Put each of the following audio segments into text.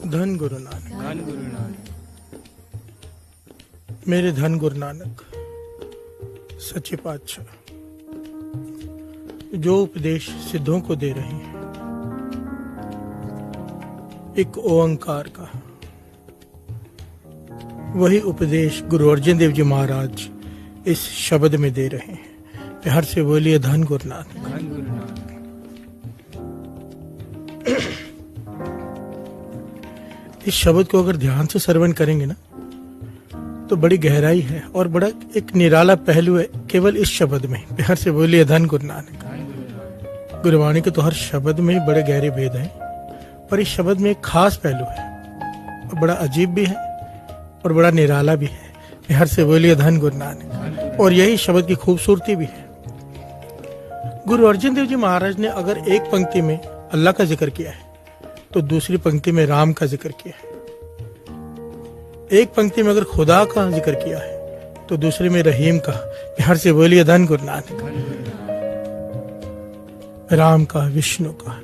धन गुरु नानक। धन गुरु नानक। मेरे धन गुरु नानक सच्चे पातशाह जो उपदेश सिद्धों को दे रहे हैं, एक ओंकार का, वही उपदेश गुरु अर्जन देव जी महाराज इस शब्द में दे रहे हैं। प्यार से बोलिए धन गुरु नानक। धन गुरु नानक। इस शब्द को अगर ध्यान से श्रवण करेंगे ना, तो बड़ी गहराई है और बड़ा एक निराला पहलू है केवल इस शब्द में। प्यार से बोलिए धन गुरु नानक। गुरुवाणी के तो हर शब्द में बड़े गहरे भेद हैं, पर इस शब्द में एक खास पहलू है और बड़ा अजीब भी है और बड़ा निराला भी है। प्यार से बोलिए धन गुरु नानक। और यही शब्द की खूबसूरती भी है। गुरु अर्जन देव जी महाराज ने अगर एक पंक्ति में अल्लाह का जिक्र किया है, तो दूसरी पंक्ति में राम का जिक्र किया है। एक पंक्ति में अगर खुदा का जिक्र किया है, तो दूसरी में रहीम का। प्यार से बोलिए धन गुरु नानक। राम का, विष्णु का।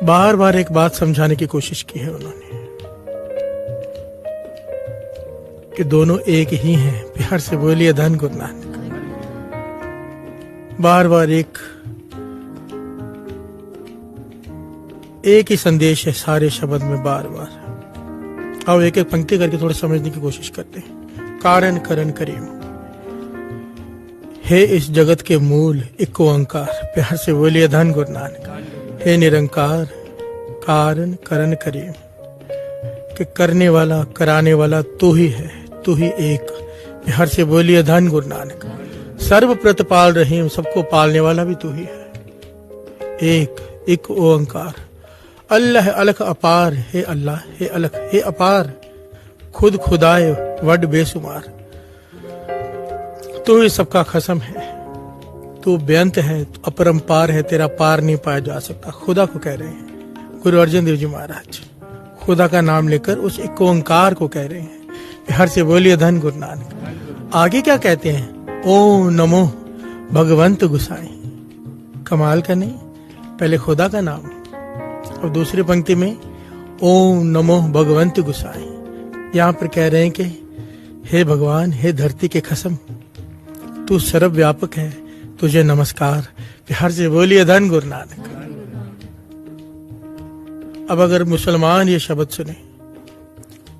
बार बार एक बात समझाने की कोशिश की है उन्होंने कि दोनों एक ही हैं। प्यार से बोलिए धन गुरु नानक। बार बार एक ही संदेश है सारे शब्द में, बार बार। आओ एक एक पंक्ति करके थोड़ा समझने की कोशिश करते हैं। कारण करण करीम, हे इस जगत के मूल एक ओंकार। प्यार से बोलिए धन गुरु नानक। हे निरंकार, कारण करण करीम, कि करने वाला कराने वाला तू ही है, तू ही एक। प्यार से बोलिए धन गुरु नानक। सर्व प्रतिपाल रहीम, सबको पालने वाला भी तू ही है। एक ओंकार। अल्लाह अलख अपार, हे अल्लाह, हे अलख, हे अपार, खुद खुदाए वड बेसुमार। तू ही सबका खसम है, तू बेअंत है, तू अपरंपार है, तेरा पार नहीं पाया जा सकता। खुदा को कह रहे हैं गुरु अर्जन देव जी महाराज। खुदा का नाम लेकर उस एक ओंकार को कह रहे हैं। प्यार से बोलिए धन गुरु नानक। आगे क्या कहते हैं? ओम नमो भगवंत गुसाई। कमाल का नहीं, पहले खुदा का नाम और दूसरी पंक्ति में ओम नमो भगवंत गुसाई। यहाँ पर कह रहे हैं कि हे भगवान, हे धरती के खसम, तू सर्वव्यापक है, तुझे नमस्कार। प्यार से बोलिए धन गुरु नानक। अब अगर मुसलमान ये शब्द सुने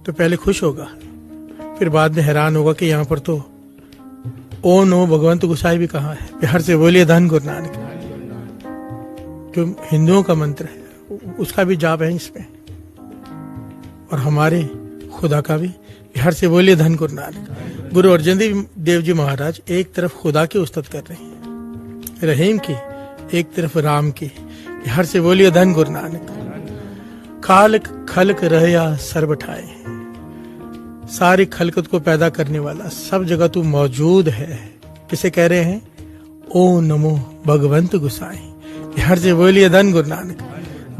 तो पहले खुश होगा, फिर बाद में हैरान होगा कि यहाँ पर तो ओ नो भगवंत गुसाई भी कहाँ है। प्यार से बोलिए धन गुरु नानक। जो हिंदुओं का मंत्र है उसका भी जाप है इसमें, और हमारे खुदा का भी। प्यार से बोलिए धन गुरु नानक। गुरु अर्जन देव जी महाराज एक तरफ खुदा की उस्तत कर रहे हैं, रहीम की, एक तरफ राम की। प्यार से बोलिए धन गुरु नानक। खालक खलक रहया सर्वठाए, सारी खलकत को पैदा करने वाला, सब जगह तू मौजूद है। किसे कह रहे हैं? ओ नमो भगवंत गुसाई। प्यार से बोलिए धन गुरु नानक।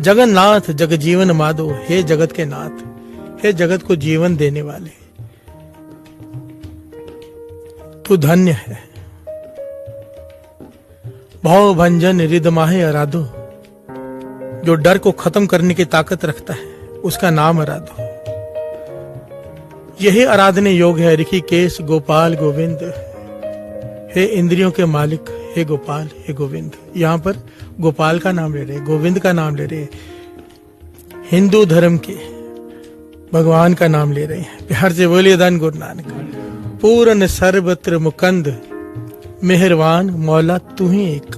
जगन्नाथ जग जीवन माधो, हे जगत के नाथ, हे जगत को जीवन देने वाले, तू धन्य है। भव भंजन रिदमाहे आराधो, जो डर को खत्म करने की ताकत रखता है उसका नाम आराधो। यही आराधने योग है ऋषिकेश गोपाल गोविंद। हे इंद्रियों के मालिक, हे गोपाल, हे गोविंद। यहाँ पर गोपाल का नाम ले रहे, गोविंद का नाम ले रहे, हिंदू धर्म के भगवान का नाम ले रहे हैं। प्यार से बोलिए धन गुरु नानक। पूर्ण सर्वत्र मुकंद, मेहरबान मौला तू ही एक।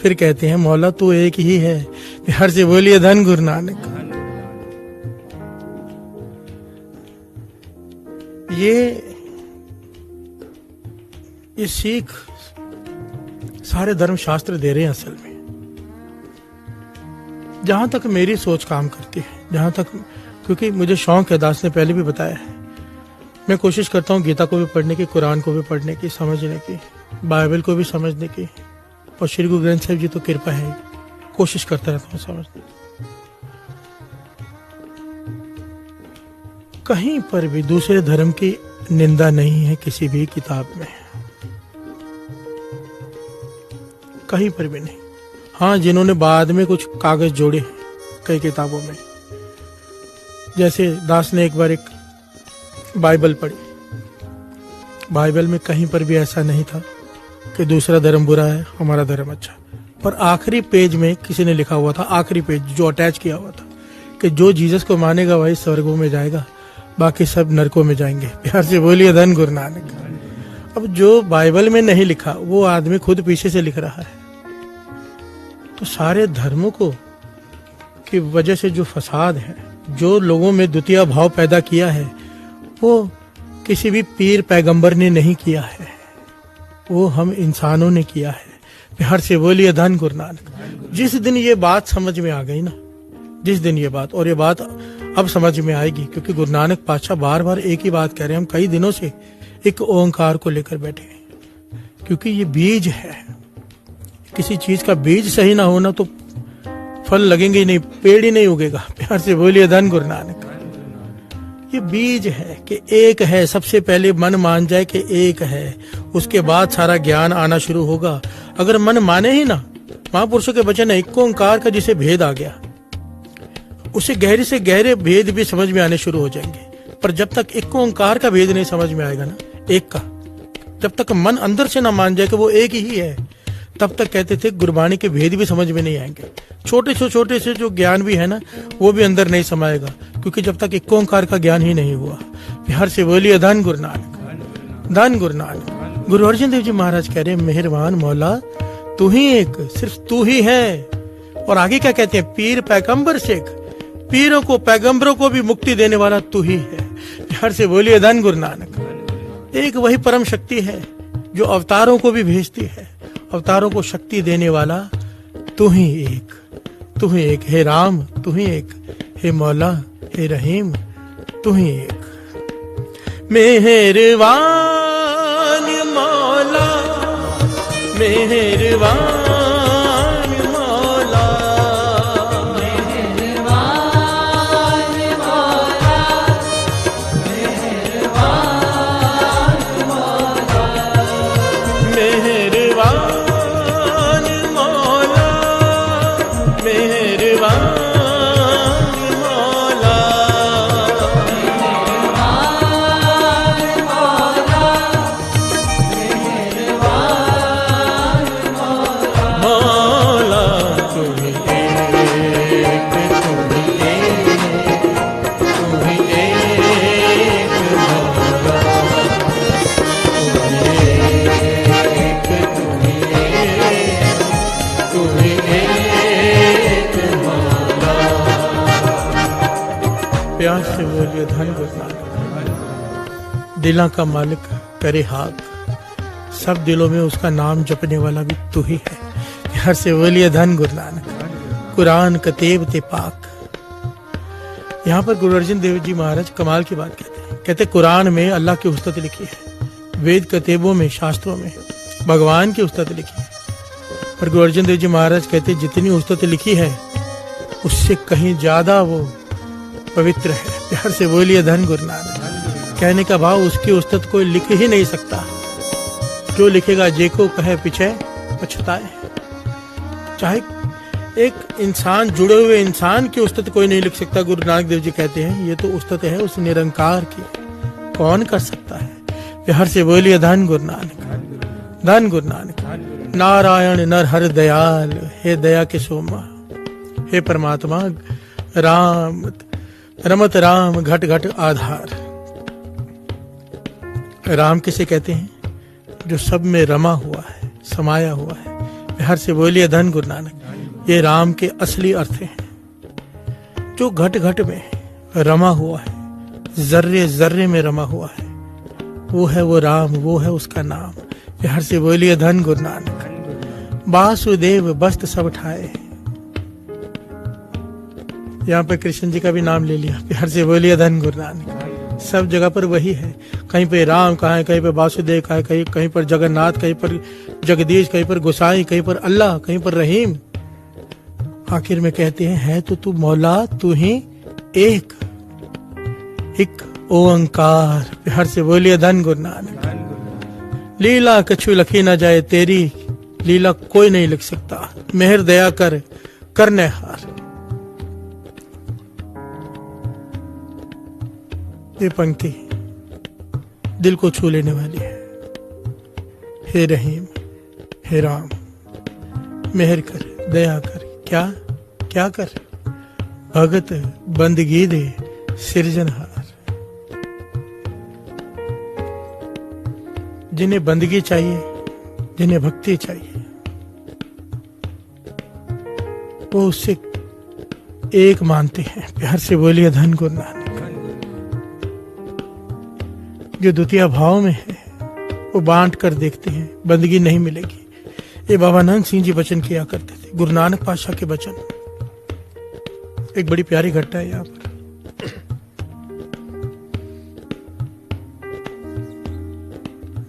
फिर कहते हैं मौला तू एक ही है। प्यार से बोलिए धन गुरु नानक। ये सीख सारे धर्म शास्त्र दे रहे हैं असल में। जहां तक मेरी सोच काम करती है, जहां तक, क्योंकि मुझे शौक है, दास ने पहले भी बताया है, मैं कोशिश करता हूँ गीता को भी पढ़ने की, कुरान को भी पढ़ने की, समझने की, बाइबल को भी समझने की, और श्री गुरु ग्रंथ साहिब जी तो कृपा है, कोशिश करता रहता हूँ समझने की। कहीं पर भी दूसरे धर्म की निंदा नहीं है किसी भी किताब में, कहीं पर भी नहीं। हाँ, जिन्होंने बाद में कुछ कागज जोड़े कई किताबों में। जैसे दास ने एक बार एक बाइबल पढ़ी, बाइबल में कहीं पर भी ऐसा नहीं था कि दूसरा धर्म बुरा है, हमारा धर्म अच्छा। पर आखिरी पेज में किसी ने लिखा हुआ था, आखिरी पेज जो अटैच किया हुआ था, कि जो जीसस को मानेगा वही स्वर्गों में जाएगा, बाकी सब नरकों में जाएंगे। प्यार से बोलिए धन गुरु नानक। अब जो बाइबल में नहीं लिखा वो आदमी खुद पीछे से लिख रहा है। तो सारे धर्मों को की वजह से जो फसाद है, जो लोगों में द्वितीय भाव पैदा किया है, वो किसी भी पीर पैगंबर ने नहीं किया है, वो हम इंसानों ने किया है। प्यार से बोलिए धन गुरु नानक। जिस दिन ये बात समझ में आ गई ना, जिस दिन ये बात, और ये बात अब समझ में आएगी, क्योंकि गुरु नानक पातशाह बार बार एक ही बात कह रहे हैं। हम कई दिनों से एक ओंकार को लेकर बैठे हैं, क्योंकि ये बीज है। किसी चीज का बीज सही ना होना तो फल लगेंगे ही नहीं, पेड़ ही नहीं उगेगा। प्यार से बोलिए धन गुरु नानक। ये बीज है कि एक है। सबसे पहले मन मान जाए कि एक है, उसके बाद सारा ज्ञान आना शुरू होगा। अगर मन माने ही ना, महापुरुषों के वचन है, एक ओंकार का जिसे भेद आ गया, उसे गहरे से गहरे भेद भी समझ में आने शुरू हो जाएंगे। पर जब तक एक ओंकार का भेद नहीं समझ में आएगा ना, एक का, जब तक मन अंदर से ना मान जाए कि वो एक ही है, तब तक कहते थे गुरबाणी के भेद भी समझ में नहीं आएंगे। छोटे से जो ज्ञान भी है ना, वो भी अंदर नहीं समाएगा, क्योंकि जब तक एक ओंकार का ज्ञान ही नहीं हुआ। प्यार से बोलिए धन गुरु नानक, धन गुरु नानक। गुरु अर्जन देव जी महाराज कह रहे, मेहरबान मौला तू ही एक, सिर्फ तू ही है। और आगे क्या कहते हैं, पीर पैगंबर शेख, पीरों को पैगंबरों को भी मुक्ति देने वाला तू ही है। प्यार से बोलिए धन गुरु नानक। एक वही परम शक्ति है जो अवतारों को भी भेजती है, अवतारों को शक्ति देने वाला तू ही एक, तू ही एक। हे राम तू ही एक, हे मौला हे रहीम तू ही एक। मेहरबान मौला, मेहरबान धन गुरु नानक। दिलों का मालिक करे हाक, सब दिलों में उसका नाम जपने वाला भी तू ही है। प्यार से बोलिए धन गुरु नानक। कुरान कतेब ते पाक। यहाँ पर गुरु अर्जन देव जी महाराज कमाल की बात कहते हैं, कहते कुरान में अल्लाह की उस्तत लिखी है, वेद कतेबों में शास्त्रों में भगवान की उस्तत लिखी है। पर गुरु अर्जन देव जी महाराज कहते जितनी उस्तत लिखी है उससे कहीं ज्यादा वो पवित्र है। प्यार से बोलिए धन गुरु नानक। कहने का भाव, उसकी उस्तत कोई लिख ही नहीं सकता, जो लिखेगा जे को कहे पीछे पछताए। चाहे एक इंसान, जुड़े हुए इंसान की उस्तत कोई नहीं लिख सकता। गुरु नानक देव जी कहते हैं ये तो उस्तत है उस निरंकार की, कौन कर सकता है। प्यार से बोलिए धन गुरु नानक, धन गुरु नानक। नारायण नर हर दयाल, हे दया के सोमा, हे परमात्मा राम रमत राम घट घट आधार। राम किसे कहते हैं, जो सब में रमा हुआ है, समाया हुआ है। प्यार से बोलिए धन गुरु नानक। ये राम के असली अर्थ हैं, जो घट घट में रमा हुआ है, जर्रे जर्रे में रमा हुआ है, वो है वो राम, वो है उसका नाम। प्यार से बोलिए धन गुरु नानक। वासुदेव बस्त सब ठाए। यहाँ पे कृष्ण जी का भी नाम ले लिया। प्यार से बोलिए धन गुरु नानक। सब जगह पर वही है, कहीं पे राम कहा है, कहीं पे वासुदेव कहा है, कहीं पर जगन्नाथ, कहीं पर जगदीश, कहीं पर गोसाई, कहीं पर अल्लाह, कहीं पर रहीम। आखिर में कहते हैं है तो तू मौला तू ही एक, एक ओंकार। प्यार से बोलिए धन गुरु नानक। लीला कछु लखी ना जाए तेरी, लीला कोई नहीं लिख सकता। मेहर दया कर करने हार। ये पंक्ति दिल को छू लेने वाली है। हे रहीम, हे राम, मेहर कर, दया कर, क्या कर, भगत बंदगी दे सिरजनहार। जिन्हें बंदगी चाहिए, जिन्हें भक्ति चाहिए, वो उससे एक मानते हैं। प्यार से बोलिए धन गुरु नानक। जो द्वितीय भाव में है वो बांट कर देखते हैं, बंदगी नहीं मिलेगी। ये बाबा नंद सिंह जी वचन किया करते थे, गुरु नानक पातशाह के वचन। एक बड़ी प्यारी घटना है यहाँ पर।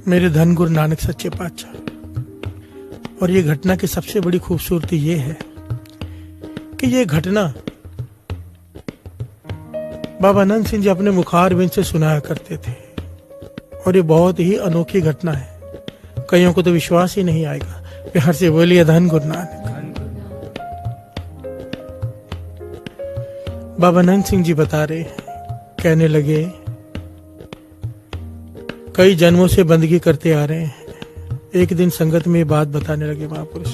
मेरे धन गुरु नानक सच्चे पातशाह। और ये घटना की सबसे बड़ी खूबसूरती ये है कि ये घटना बाबा नंद सिंह जी अपने मुखारबिंद से सुनाया करते थे। और ये बहुत ही अनोखी घटना है, कईयों को तो विश्वास ही नहीं आएगा। प्यार से बोलिए धन गुरु नानक। बाबा नंद सिंह जी बता रहे, कहने लगे कई जन्मों से बंदगी करते आ रहे हैं। एक दिन संगत में बात बताने लगे महापुरुष।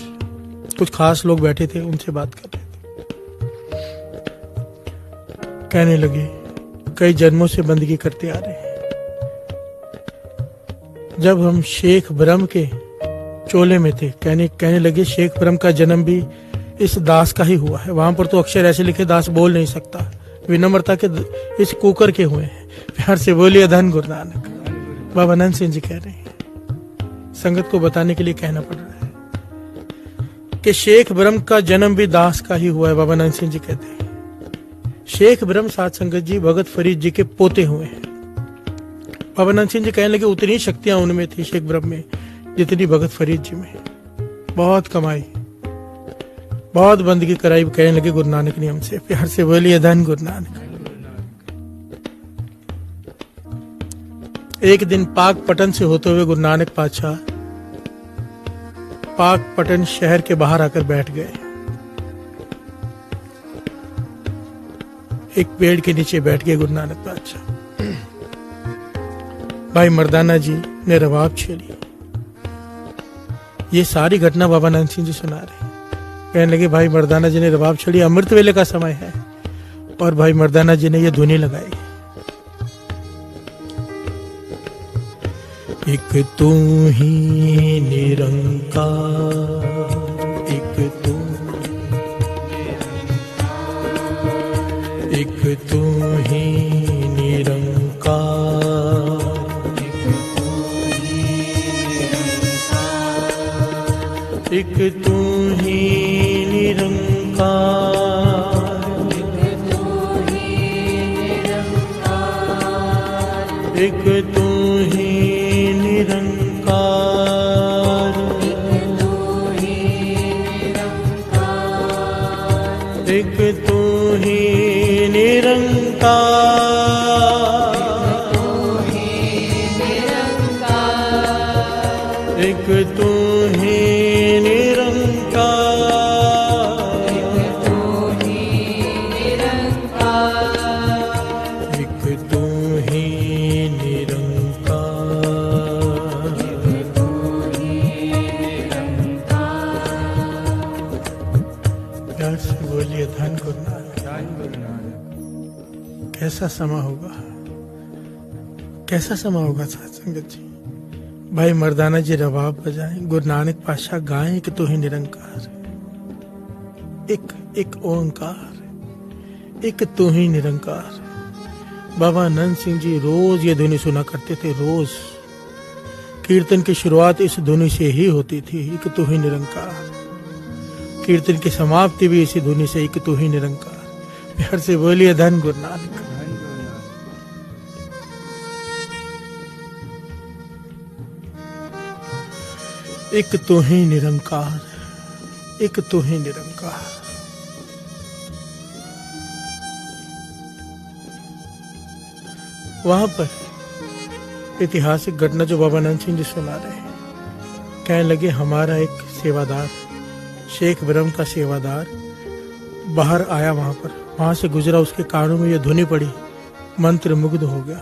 कुछ खास लोग बैठे थे, उनसे बात कर रहे थे। कहने लगे कई जन्मों से बंदगी करते आ रहे हैं। जब हम शेख ब्रह्म के चोले में थे, कहने लगे शेख ब्रह्म का जन्म भी इस दास का ही हुआ है। वहां पर तो अक्षर ऐसे लिखे दास बोल नहीं सकता, विनम्रता के इस कुकर के हुए हैं। प्यार से बोलिए धन गुरु नानक। बाबा नंद सिंह जी कह रहे हैं, संगत को बताने के लिए कहना पड़ रहा है कि शेख ब्रह्म का जन्म भी दास का ही हुआ है। बाबा नंद सिंह जी कहते हैं शेख ब्रह्म साध संगत जी भगत फरीद जी के पोते हुए हैं। बाबा नंद सिंह जी कहने लगे उतनी शक्तियां उनमें थी शेख ब्रह्म में जितनी भगत फरीद जी में। बहुत कमाई, बहुत बंदगी कराई, कहने लगे गुरु नानक ने हमसे। प्यार से बोलिए धन गुरु नानक। एक दिन पाक पटन से होते हुए गुरु नानक पातशाह पाक पटन शहर के बाहर आकर बैठ गए। एक पेड़ के नीचे बैठ गए गुरु नानक पातशाह। भाई मर्दाना जी ने रबाब छेड़ी। ये सारी घटना बाबा नंद सिंह जी सुना रहे। कहने लगे भाई मर्दाना जी ने रबाब छेड़ी, अमृत वेले का समय है और भाई मर्दाना जी ने ये धुनी लगाई। एक तू ही निरंकार, एक तू ही निरंकार, एक तू ही निरंकार, एक तू ही निरंकार, एक तू ही निरंकार, एक तू ही धन गुरु नानक। कैसा समा होगा, कैसा समा होगा साथ संगत जी। भाई मर्दाना जी रबाब बजाएं, गुरु नानक पातशाह गाएं कि तू ही निरंकार, एक ओंकार, एक तू ही निरंकार। बाबा नंद सिंह जी रोज ये धुनी सुना करते थे। रोज कीर्तन की शुरुआत इस धुनी से ही होती थी, एक तू ही निरंकार। कीर्तन की समाप्ति भी इसी धुनी से, एक तू ही निरंकार। प्यार से बोलिए धन गुरु नानक। एक तू ही निरंकार, एक तू ही निरंकार। वहां पर ऐतिहासिक घटना जो बाबा नंद सिंह जी सुना रहे हैं, कहने लगे हमारा एक सेवादार, शेख ब्रह्म का सेवादार बाहर आया, वहां से गुजरा, उसके कानों में ये धुनी पड़ी मंत्र मुग्ध हो गया।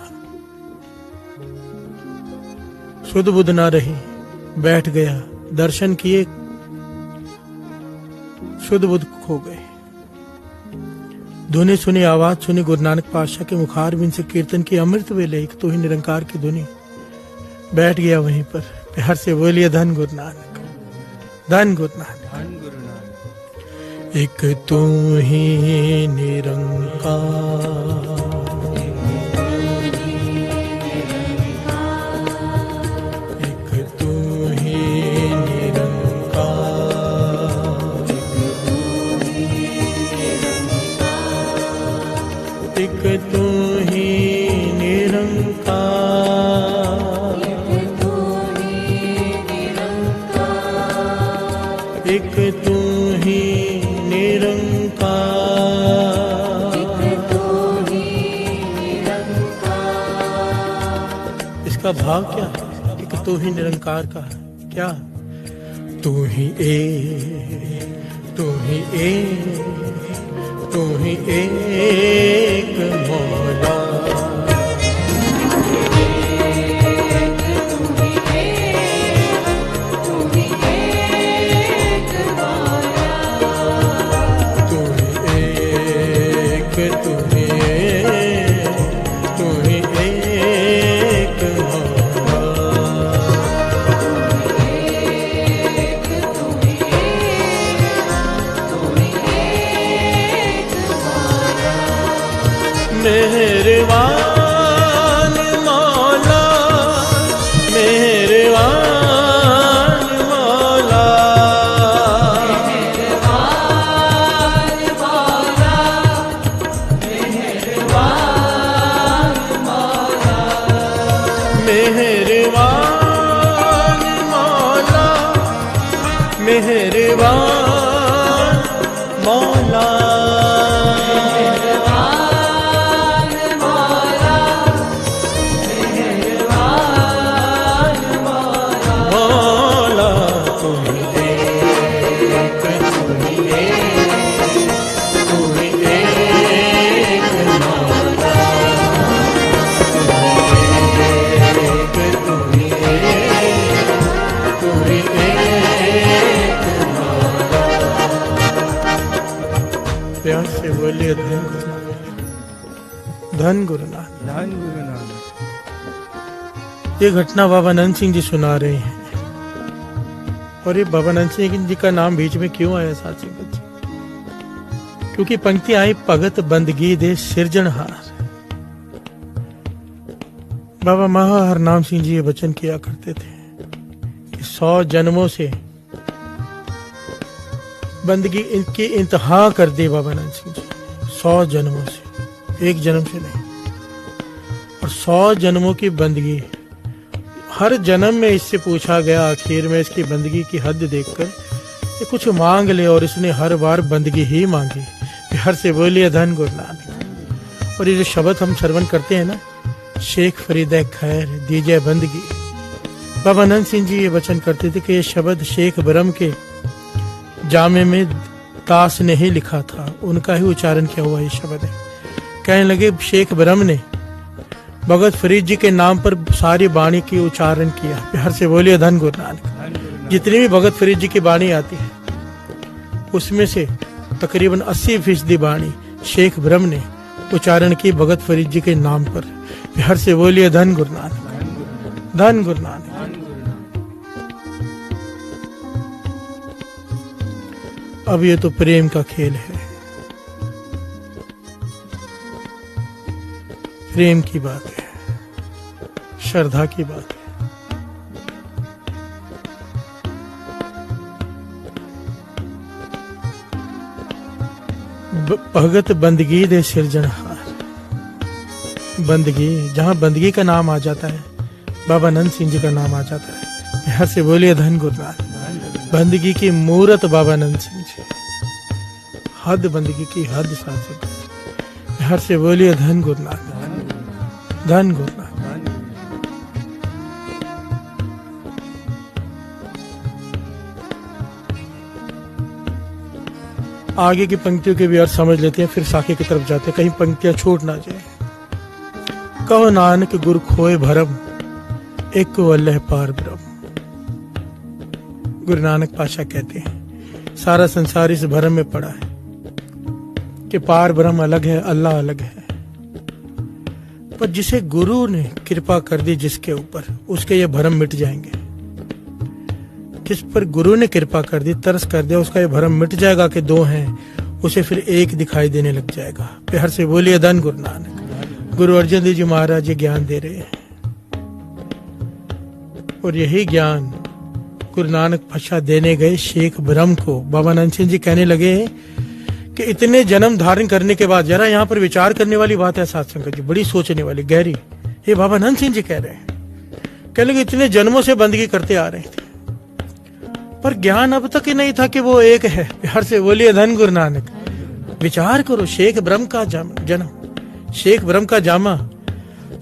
सुध बुध ना रही, बैठ गया, दर्शन किए, शुद्ध बुद्ध खो गए। धुनी सुनी, आवाज सुनी गुरु नानक पातशाह के मुखारबिंद से कीर्तन की अमृत वेले, एक तो ही निरंकार की धुनी। बैठ गया वहीं पर, प्यार से बोलिए धन गुरु नानक, धन गुरु नानक, धन गुरु नानक। एक तू ही निरंकार, एक तू ही निरंकार, एक तू ही निरंकार, इसका भाव क्या है? एक तू ही निरंकार का है क्या? तू ही एक मौला, मेहरबान मौला, मेहरबान मौला, मेहरबान मौला, मेहरबान मौला, मेहरबान मौला, मेहरबान मौला, प्यार से बोलिए धन गुरु नानक, धन गुरु नानक, धन गुरु नानक। ये घटना बाबा नंद सिंह जी सुना रहे हैं। और ये बाबा नंद सिंह जी का नाम बीच में क्यों आया साथी बच्चे? क्योंकि पंक्ति आई, भगत बंदगी दे सिरजनहार। बाबा महा हरनाम सिंह जी ये वचन किया करते थे कि 100 जन्मों से बंदगी इनकी इंतहा कर दी बाबा नंद सिंह जी। 100 जन्मों से, एक जन्म से नहीं। और 100 जन्मों की बंदगी, हर जन्म में इससे पूछा गया आखिर में इसकी बंदगी की हद देखकर ये कुछ मांग ले, और इसने हर बार बंदगी ही मांगी। प्यार से बोलिए धन गुरु नानक। और ये जो शब्द हम श्रवण करते हैं ना, शेख फरीद खैर दीजिए बंदगी, बाबा नंद सिंह जी ये वचन करते थे कि ये शब्द शेख ब्रह्म के जामे में दास ने ही लिखा था, उनका ही उच्चारण किया हुआ ये शब्द है। कहने लगे शेख ब्रह्म ने भगत फरीद जी के नाम पर सारी वाणी की उच्चारण किया। प्यार से बोलिए धन गुरु नानक। जितनी भी भगत फरीद जी की वाणी आती है उसमें से तकरीबन 80% वाणी शेख ब्रह्म ने उच्चारण की भगत फरीद जी के नाम पर। प्यार से बोलिए धन गुरु नानक, धन गुरु नानक। अब ये तो प्रेम का खेल है, प्रेम की बात है, श्रद्धा की बात है। भगत बंदगी दे सिरजनहार। बंदगी, जहां बंदगी का नाम आ जाता है, बाबा नंद सिंह जी का नाम आ जाता है। प्यार से बोलिए धन गुरु नानक। बंदगी की मूरत बाबा नंद सिंह जी, हद बंदगी की हद साथ। प्यार से बोलिए धन गुरु नानक, धन गुरु नानक। आगे की पंक्तियों के भी अर्थ समझ लेते हैं, फिर साके की तरफ जाते हैं, कहीं पंक्तियां छूट ना जाए। कहो नानक गुर खोए भरम, एक अल्लाह पार ब्रह्म। गुरु नानक पातशाह कहते हैं सारा संसार इस भरम में पड़ा है कि पार ब्रह्म अलग है, अल्लाह अलग है। पर जिसे गुरु ने कृपा कर दी जिसके ऊपर, उसके ये भरम मिट जाएंगे। जिस पर गुरु ने कृपा कर दी, तरस कर दिया, उसका ये भरम मिट जाएगा कि दो हैं, उसे फिर एक दिखाई देने लग जाएगा। प्यार से बोलिए धन गुरु नानक। गुरु अर्जन देव जी महाराज ये ज्ञान दे रहे हैं और यही ज्ञान गुरु नानक पातशाह देने गए शेख ब्रह्म को। बाबा नंद सिंह जी कहने लगे कि इतने जन्म धारण करने के बाद, जरा यहाँ पर विचार करने वाली बात है साथ संगत जी, बड़ी सोचने वाली गहरी। ये बाबा नंद सिंह जी कह रहे हैं, कह लगे इतने जन्मों से बंदगी करते आ रहे थे पर ज्ञान अब तक ही नहीं था कि वो एक है। प्यार से बोलिए धन गुरु नानक। विचार करो, शेख ब्रह्म का जन्म, शेख ब्रह्म का जामा।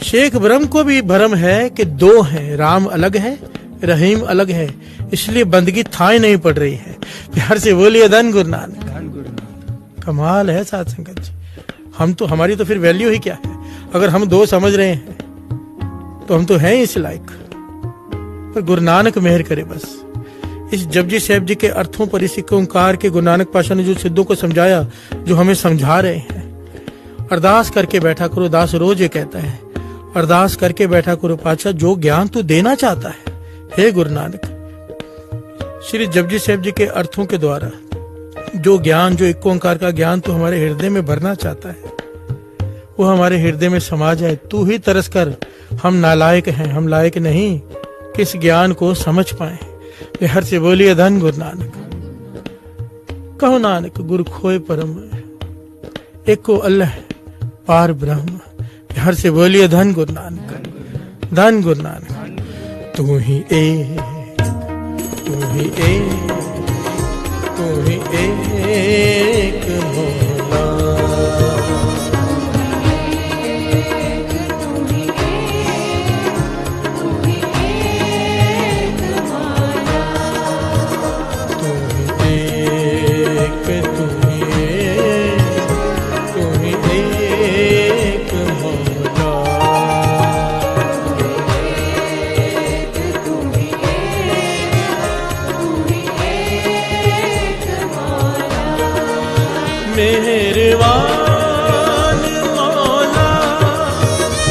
शेख ब्रह्म को भी भ्रम है कि दो हैं, राम अलग है, रहीम अलग है, इसलिए बंदगी थाई नहीं पड़ रही है। प्यार से बोलिए धन गुरु नानक। कमाल है साथ संगत जी। हम तो, हमारी तो फिर वैल्यू ही क्या है? अगर हम दो समझ रहे हैं तो हम तो हैं इस लायक। पर गुरु नानक मेहर करे बस। इस जपजी साहिब जी के अर्थों पर, इसी ओंकार के गुरु नानक पातशाह ने जो सिद्धों को समझाया, जो हमें समझा रहे हैं। अरदास करके बैठा करो, दास रोज ये कहता है, अरदास करके बैठा करो पातशाह, जो ज्ञान तू देना चाहता है हे गुरु नानक। श्री जपजी साहिब जी के अर्थों के द्वारा जो ज्ञान, जो एक ओंकार का ज्ञान तू हमारे हृदय में भरना चाहता है, वो हमारे हृदय में समा जाए। तू ही तरस कर, हम नालायक हैं, हम लायक नहीं किस ज्ञान को समझ पाए। हर से बोलिए धन गुरु नानक। कहो नानक गुरु खोए परम, एको अल्लाह पार ब्रह्म। हर से बोलिए धन गुरु नानक, धन गुरु नानक। तू ही एक, तू ही एक, तू ही एक मौला। मेहरबान मौला,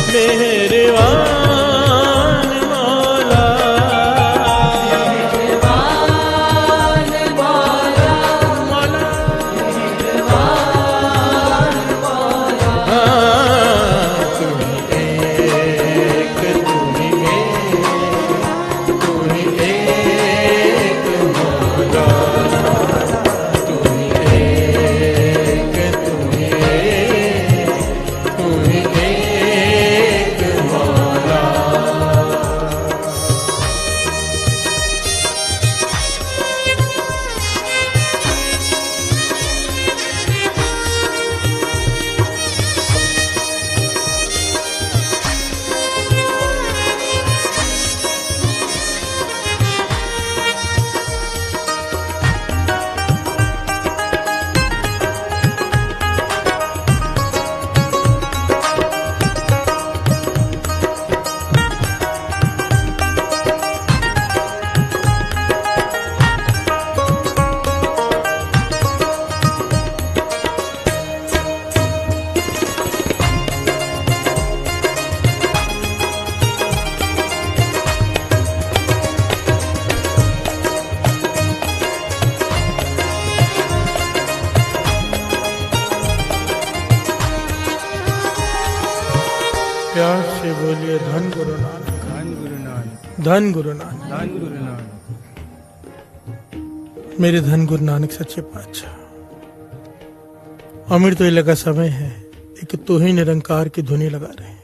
मेहरबान मौला, मेहरबान मौला, मेहरबान मौला। तू ही एक, तू ही एक, तू ही एक मौला। प्यार से बोलिए धन गुरु नानक, धन गुरु नानक, धन गुरु नानक, धन गुरु नानक। मेरे धन गुरु नानक सच्चे पातशाह, अमीर तो ये लगा समय है, एक तू ही निरंकार की धुनी लगा रहे हैं।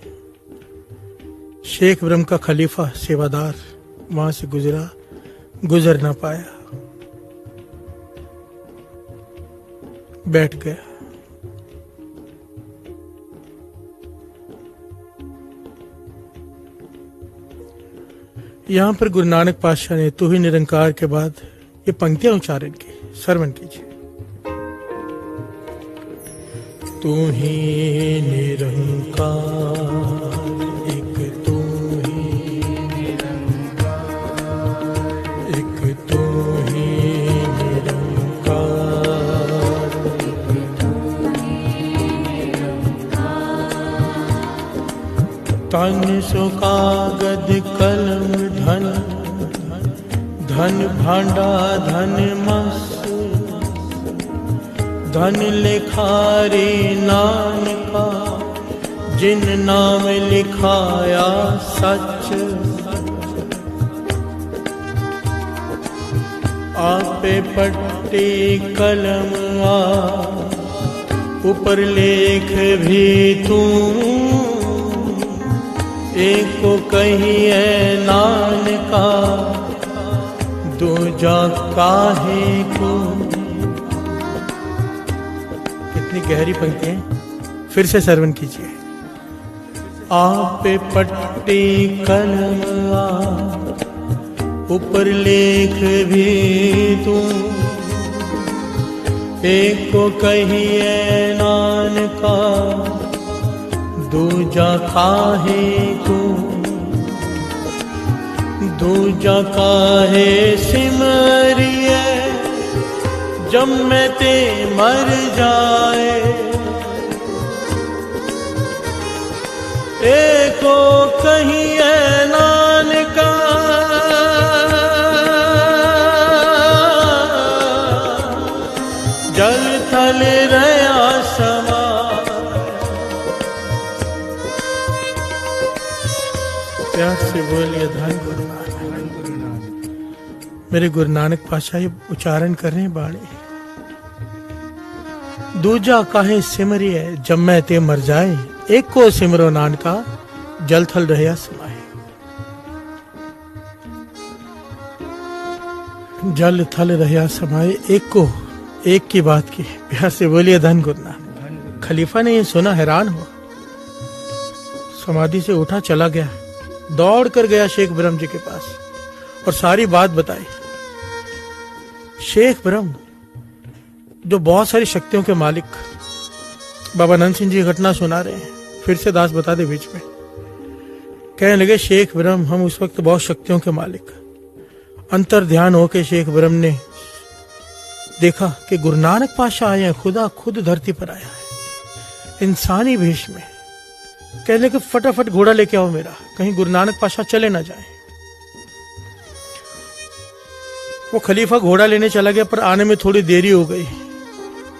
शेख ब्रह्म का खलीफा सेवादार वहां से गुजरा, गुजर ना पाया, बैठ गया। यहां पर गुरु नानक पातशाह ने तू ही निरंकार के बाद ये पंक्तियां उच्चारण की, श्रवण कीजिए। तू ही निरंकार तन सो कागद कलम धन, धन भांडा धन मस, धन लिखारे नानका, जिन नाम लिखाया सच। आपे पट्टी कलम आ, ऊपर लेख भी तू, एक को कहिए नानका, दूजा काहे को। कितनी गहरी पंक्ति है, फिर से श्रवण कीजिए। आपे पट्टी कलम आ, ऊपर लेख भी तू, एक को कहिए नानका, दूजा काहे को। दूजा काहे सिमरिए, जब मैं ते मर जाए, एको कहिए नानका, जल थल रया समा। प्यार से बोलिए धन गुरु नानक। मेरे गुरु नानक पातशाह ये उच्चारण कर रहे हैं बाणी। दूजा काहे सिमरिए, जब मैं ते मर जाए, एक को सिमरो नानका, जल थल रया समाए। जल थल रया समाए, एक को, एक की बात की। प्यार से बोलिए धन गुरु नानक। खलीफा ने ये सुना, हैरान हुआ, समाधि से उठा, चला गया, दौड़ कर गया शेख ब्रह्म जी के पास और सारी बात बताई। शेख ब्रह्म जो बहुत सारी शक्तियों के मालिक, बाबा नंद सिंह जी घटना सुना रहे हैं, फिर से दास बता दे बीच में। कहने लगे शेख ब्रह्म हम उस वक्त बहुत शक्तियों के मालिक। अंतर ध्यान होके शेख ब्रह्म ने देखा कि गुरु नानक पातशाह आए हैं, खुदा खुद धरती पर आया है इंसानी भेष में। कहने लगे फटाफट घोड़ा लेके आओ मेरा, कहीं गुरु नानक पातशाह चले ना जाए। वो खलीफा घोड़ा लेने चला गया, पर आने में थोड़ी देरी हो गई।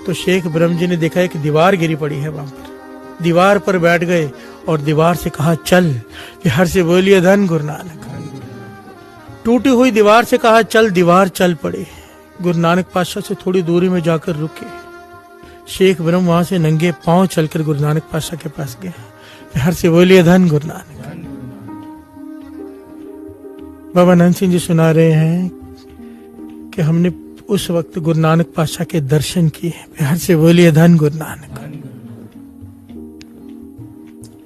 तो शेख ब्रह्म जी ने देखा एक दीवार गिरी पड़ी है वहां पर, दीवार पर बैठ गए और दीवार से कहा चल। प्यार से बोलिए धन गुरु नानक। टूटी हुई दीवार से कहा चल, दीवार चल पड़े। गुरु नानक पातशाह से थोड़ी दूरी में जाकर रुके। शेख ब्रह्म वहां से नंगे पांव चलकर गुरु नानक पातशाह के पास गए। प्यार से बोलिए धन गुरु नानक। बाबा नंद सिंह जी सुना रहे हैं कि हमने उस वक्त गुरु नानक पातशाह के दर्शन किए। प्यार से बोलिए धन गुरु नानक।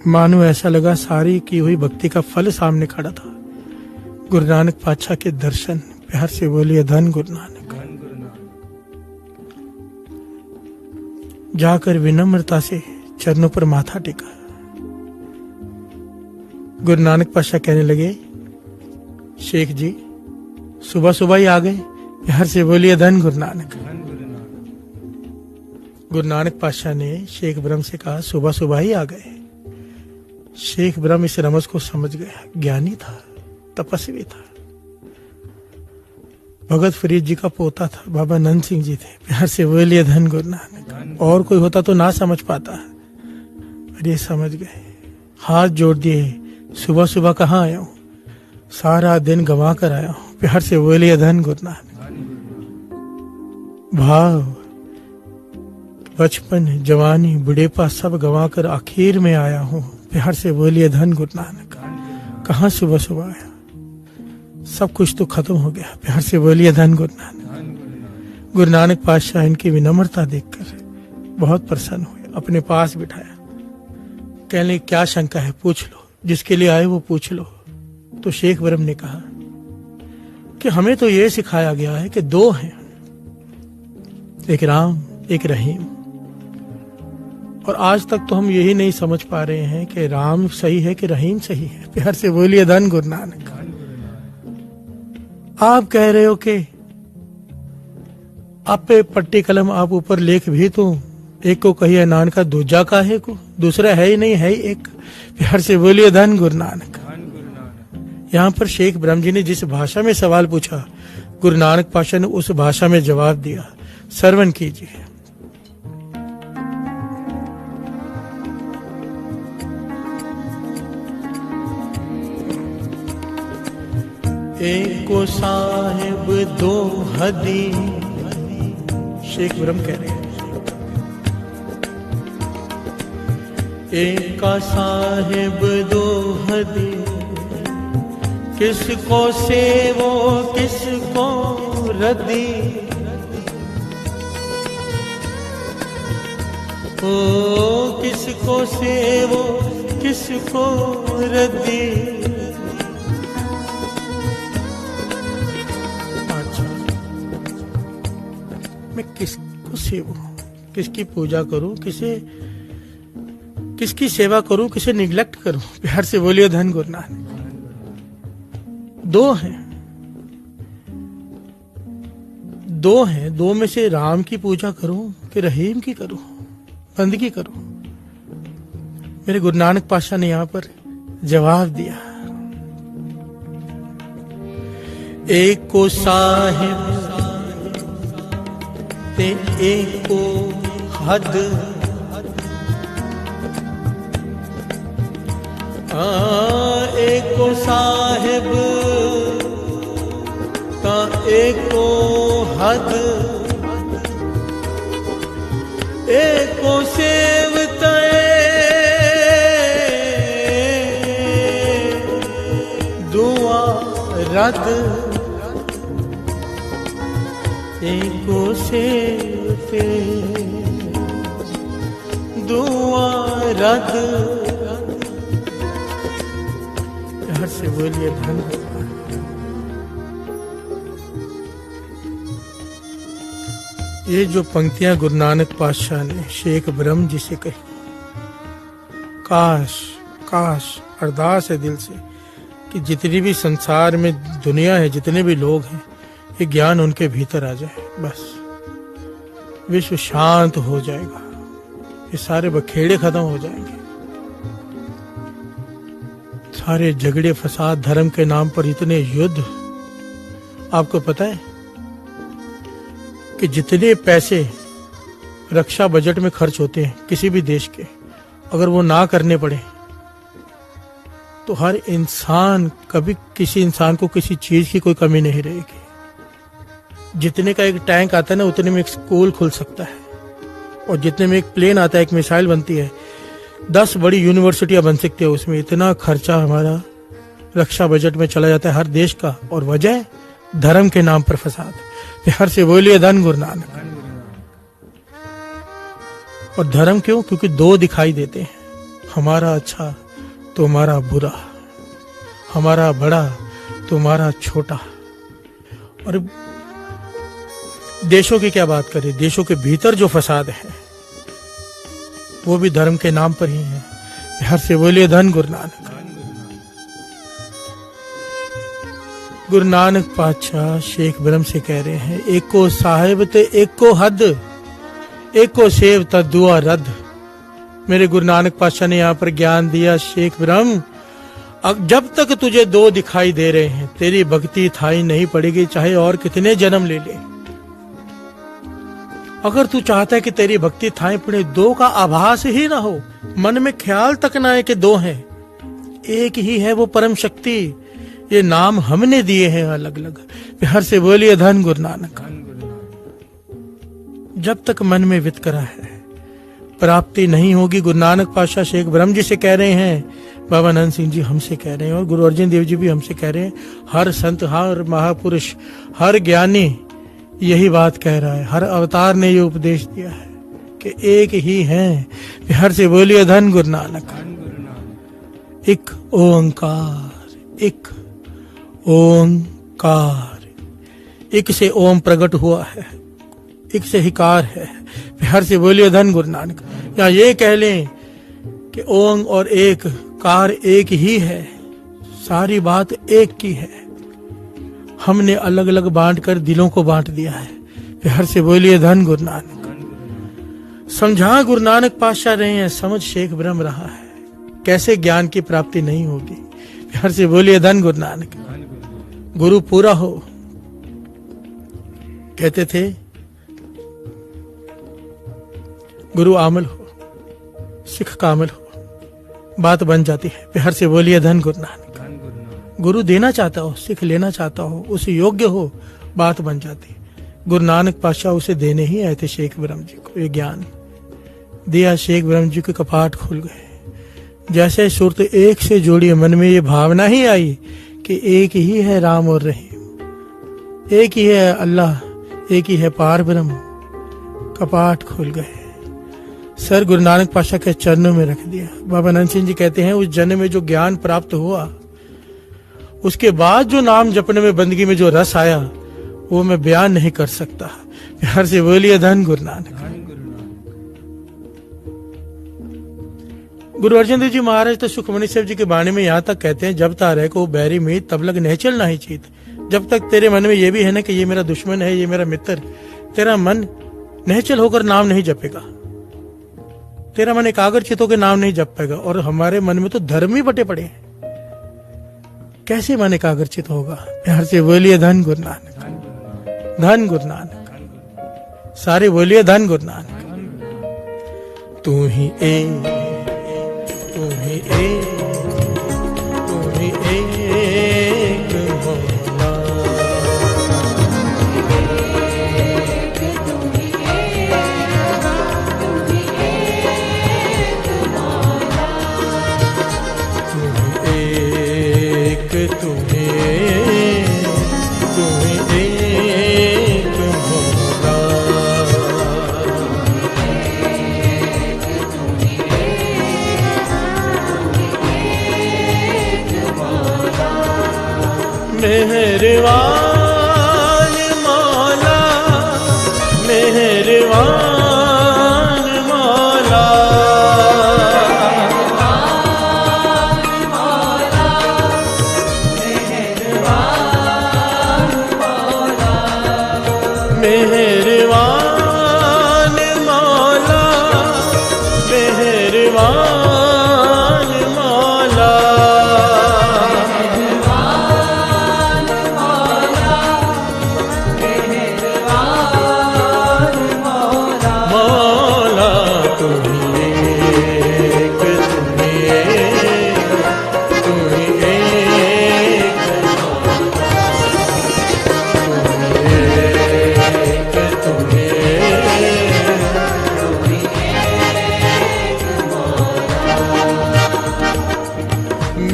मानो ऐसा लगा सारी की हुई भक्ति का फल सामने खड़ा था, गुरु नानक पातशाह के दर्शन। प्यार से बोलिए धन गुरु नानक। जाकर विनम्रता से चरणों पर माथा टेका। गुरु नानक पातशाह कहने लगे शेख जी सुबह सुबह ही आ गए। प्यार से बोलिए धन गुरु नानक। गुरु नानक पातशाह ने शेख ब्रह्म से कहा सुबह सुबह ही आ गए। शेख ब्रह्म इस रमज को समझ गया। ज्ञानी था, तपस्वी था, भगत फरीद जी का पोता था, बाबा नंद सिंह जी थे। प्यार से बोलिए धन गुरु नानक। और कोई होता तो ना समझ पाता, अरे समझ गए। हाथ जोड़ दिए, सुबह सुबह कहाँ आया हूं, सारा दिन गंवा कर आया हूं। प्यार से बोलिए धन गुरु नानक। भाव, बचपन, जवानी, बुढ़ेपा सब गंवा कर आखिर में आया हूं। प्यार से बोलिए धन गुरु नानक। कहाँ सुबह सुबह आया, सब कुछ तो खत्म हो गया। प्यार से बोलिए धन गुरु नानक। गुरु नानक पातशाह इनकी विनम्रता देखकर बहुत प्रसन्न हुए, अपने पास बिठाया। कहने क्या शंका है पूछ लो, जिसके लिए आए वो पूछ लो। तो शेख ब्रह्म ने कहा कि हमें तो ये सिखाया गया है कि दो हैं, एक राम एक रहीम, और आज तक तो हम यही नहीं समझ पा रहे हैं कि राम सही है कि रहीम सही है। प्यार से बोलिए धन गुरु नानक। आप कह रहे हो कि आप पे पट्टी कलम, आप ऊपर लेख भी तो एक को कहिए नानका दूजा काहे को, दूसरा है ही नहीं, है ही एक। प्यार से बोलिए धन गुरु नानक। यहाँ पर शेख ब्रह्म जी ने जिस भाषा में सवाल पूछा, गुरु नानक पातशाह ने उस भाषा में जवाब दिया। श्रवण कीजिए। एको साहिब दो हदी, शेख ब्रह्म कह रहे हैं, एका साहिब दो हदी, किसको सेवो किसको रदी, ओ किसको सेवो किसको रदी। मैं किसको सेवो, किसकी पूजा करूं, किसकी सेवा करूं, किसे निग्लेक्ट करूं। प्यार से बोलिए धन गुरु नानक। दो हैं, दो में से राम की पूजा करूं कि रहीम की करूं, बंदगी करूं। मेरे गुरु नानक पातशाह ने यहां पर जवाब दिया, एक को साहिब ते एक को हद, एक को साहिब ता एक को हद, एक को सेवता दुआ रद, एक को सेवते दुआ रद। हर से बोलिए धन। ये जो पंक्तियां गुरु नानक पातशाह ने शेख ब्रह्म जी से कही, काश काश अरदास है दिल से कि जितनी भी संसार में दुनिया है, जितने भी लोग हैं, ये ज्ञान उनके भीतर आ जाए, बस विश्व शांत हो जाएगा, ये सारे बखेड़े खत्म हो जाएंगे। सारे झगड़े फसाद धर्म के नाम पर इतने युद्ध। आपको पता है कि जितने पैसे रक्षा बजट में खर्च होते हैं किसी भी देश के, अगर वो ना करने पड़े तो हर इंसान, कभी किसी इंसान को किसी चीज की कोई कमी नहीं रहेगी। जितने का एक टैंक आता है ना, उतने में एक स्कूल खुल सकता है, और जितने में एक प्लेन आता है, एक मिसाइल बनती है, 10 बड़ी यूनिवर्सिटियां बन सकती है। उसमें इतना खर्चा हमारा रक्षा बजट में चला जाता है हर देश का, और वजह धर्म के नाम पर फसाद। प्यार से बोलिए धन गुरु नानक। और धर्म क्यों? क्योंकि दो दिखाई देते हैं, हमारा अच्छा तुम्हारा बुरा, हमारा बड़ा तुम्हारा छोटा। और देशों की क्या बात करें, देशों के भीतर जो फसाद है वो भी धर्म के नाम पर ही है। प्यार से बोलिए धन गुरु नानक। गुरु नानक पातशाह शेख ब्रह्म से कह रहे हैं, एक को साहिब ते एक को हद, एक को सेव ता दुआ रद। मेरे गुरु नानक पातशाह ने यहाँ पर ज्ञान दिया, शेख ब्रह्म जब तक तुझे दो दिखाई दे रहे हैं, तेरी भक्ति थाई नहीं पड़ेगी, चाहे और कितने जन्म ले ले। अगर तू चाहता है कि तेरी भक्ति थाई पड़े, दो का आभास ही ना हो, मन में ख्याल तक ना है कि दो हैं, एक ही है वो परम शक्ति। ये नाम हमने दिए हैं अलग अलग। प्यार से बोलिए धन गुरु नानक। जब तक मन में वितकरा है, प्राप्ति नहीं होगी। गुरु नानक पातशाह शेख ब्रह्म जी से कह रहे हैं, बाबा नंद सिंह जी हमसे कह रहे हैं, और गुरु अर्जन देव जी भी हमसे कह रहे हैं। हर संत, हर महापुरुष, हर ज्ञानी यही बात कह रहा है। हर अवतार ने ये उपदेश दिया है कि एक ही है। प्यार से बोलिए धन गुरु नानक। एक ओंकार, एक ओंकार, एक से ओम प्रकट हुआ है, एक से हिकार है। प्यार से बोलिए धन गुरु नानक। या ये कह लें कि ओम और एक कार एक ही है, सारी बात एक की है। हमने अलग अलग बांट कर दिलों को बांट दिया है। प्यार से बोलिए धन गुरु नानक। समझा गुरु नानक पातशाह रहे हैं, समझ शेख ब्रह्म रहा है, कैसे ज्ञान की प्राप्ति नहीं होगी। प्यार से बोलिए धन गुरु नानक। गुरु पूरा हो, कहते थे गुरु आमल हो, सिख कामल हो, बात बन जाती है। प्यार से बोलिए धन गुरु नानक। गुरु देना चाहता हो, सिख लेना चाहता हो, उसे योग्य हो, बात बन जाती है। गुरु नानक पातशाह उसे देने ही आए थे शेख ब्रह्म जी को। ये ज्ञान दिया, शेख ब्रह्म जी के कपाट खुल गए। जैसे सुरत एक से जोड़ी, मन में ये भावना ही आई कि एक ही है राम और रहीम, एक ही है अल्लाह, एक ही है पार ब्रह्म। कपाट खुल गए, सर गुरु नानक पातशाह के चरणों में रख दिया। बाबा नंद सिंह जी कहते हैं उस जन्म में जो ज्ञान प्राप्त हुआ, उसके बाद जो नाम जपने में, बंदगी में जो रस आया, वो मैं बयान नहीं कर सकता। प्यार से बोलिए धन गुरु नानक। गुरु अर्जन देव जी महाराज तो सुखमणि साहब जी के बाणी में यहाँ तक कहते हैं, जब तारे को बैरी मीत तब लग नहीं चलना ही चीत। जब तक तेरे मन में ये भी है ना कि ये मेरा दुश्मन है, ये मेरा मित्र, तेरा मन निश्चल होकर नाम नहीं जपेगा, तेरा मन एकाग्रचित होकर नाम नहीं जप पाएगा। और हमारे मन में तो धर्म ही बटे पड़े हैं, कैसे मन एकाग्रचित होगा। प्यार से बोलिए धन गुरु नानक, धन गुरु नानक। सारे बोलिए धन गुरु नानक। तू ही एक, तू ही एक, तू ही एक मौला, मेहरबान मौला, मेहरबान मौला, मेहरबान मौला, मेहरबान मौला,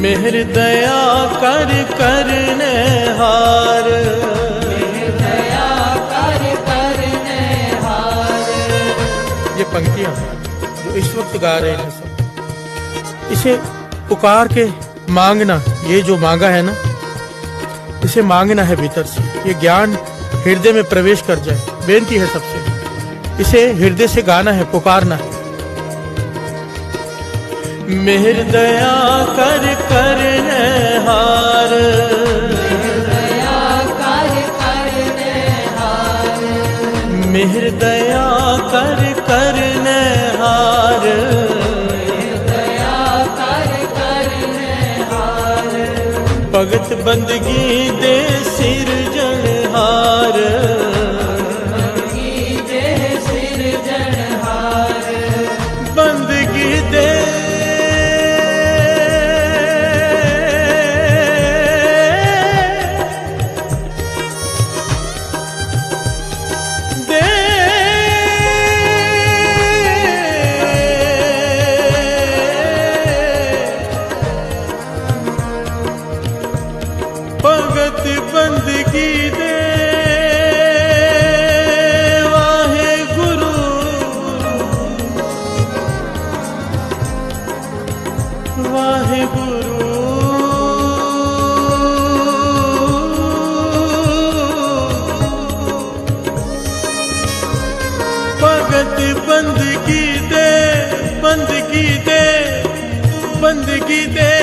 मेहर दया कर करने हार, मेहर दया कर करने हार। ये पंक्तियां जो इस वक्त गा रहे हैं सब, इसे पुकार के मांगना, ये जो मांगा है ना, इसे मांगना है भीतर से। ये ज्ञान हृदय में प्रवेश कर जाए, बेनती है सबसे, इसे हृदय से गाना है, पुकारना है। मेहर दया कर करने हार, मेहर दया कर करने हार, मेहर दया कर करने हार, मेहर दया कर करने हार। भगत बंदगी दे सिरजनहार, बंदगी दे सिरजनहार, बंदगी दे बंदगी दे वाहे गुरु, वाहे गुरु, भगत बंदगी दे, बंदगी दे, बंदगी दे,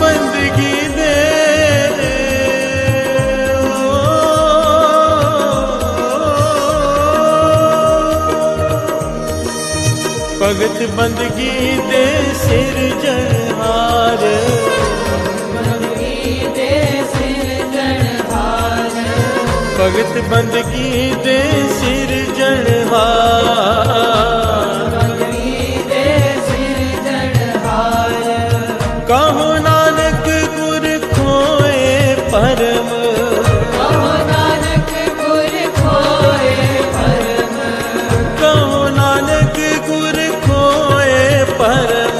बंदगी दे, ओ भगत बंदगी दे सिरजनहार, भगत बंदगी दे सिरजनहार, कहो नानक गुर खोए परम, कहो नानक गुर खोए परम, कहो नानक गुर खोए परम,